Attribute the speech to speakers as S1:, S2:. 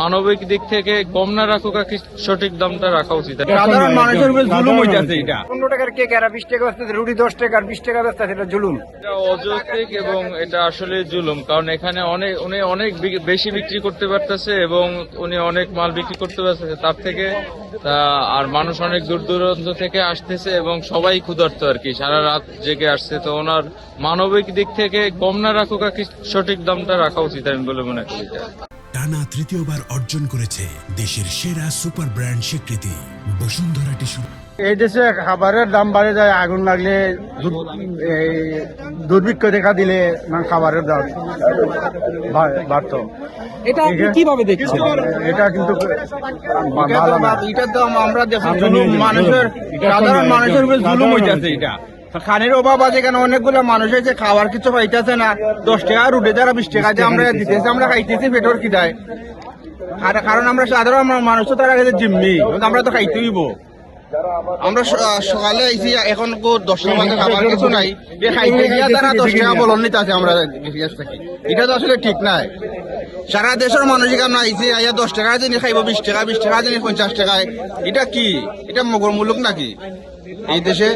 S1: মানবিক দিক থেকে কম না রাখুক আর কি সঠিক দামটা রাখা উচিত।
S2: সাধারণ মানুষের উপর জুলুম হইতাছে। এটা
S3: 15 টাকার কেক আর 20 টাকা বেচতেছে, রুটি 10 টাকা আর 20 টাকা বেচতেছে, এটা জুলুম।
S1: এটা অযৌক্তিক এবং এটা আসলে জুলুম, কারণ এখানে উনি অনেক বেশি বিক্রি করতে পারতেছে এবং উনি অনেক মাল বিক্রি করতে পারতেছে তার থেকে। আর মানুষ অনেক দূর দূরান্ত থেকে আসতেছে এবং সবাই ক্ষুধার্ত আর কি, সারা রাত জেগে আসছে। তো ওনার মানবিক দিক থেকে কম না রাখুক আর কি সঠিক দামটা রাখা উচিত আমি বলে মনে করি।
S4: টানা তৃতীয়বার অর্জন করেছে দেশের সেরা সুপার ব্র্যান্ড স্বীকৃতি বসুন্ধরা টিস্যু।
S2: এই দেশে খাবারের দাম বাড়ে যায়, আগুন লাগলে দুর্ভিক্ষ দেখা দিলে খাবারের দাম বাড়তো।
S5: এটা আপনি কিভাবে দেখছেন?
S2: এটা কিন্তু
S3: এটার দাম আমরা দেশের জুলুম, মানুষের সাধারণ মানুষের উপর জুলুম হইতাছে। এটা খানের অভাব আছে, এখানে অনেকগুলো মানুষ হয়েছে, খাওয়ার কিছু পাইতেছে না। 10 টাকা রুটে যারা 20 টাকা যে আমরা দিতেছি, আমরা খাইতেছি পেটর খিদায়। আর কারণ আমরা সাধারণ মানুষ তো তারা কাছে জিম্মি, আমরা তো খাইতেইব। আমরা সকালে আইছি, এখন 10টার মধ্যে খাবার কিছু নাই, খাইতে গিয়ে তারা 10 টাকা বলন নিতে আছে। আমরা এটা তো আসলে ঠিক নাই। সারা দেশের মানুষ এখানে আইছে, আইয়া 10 টাকা জিনিস খাইব, 20 টাকা 20 টাকা জিনিস 50 টাকায়। এটা কি? এটা মগর মুলুক নাকি এই দেশে?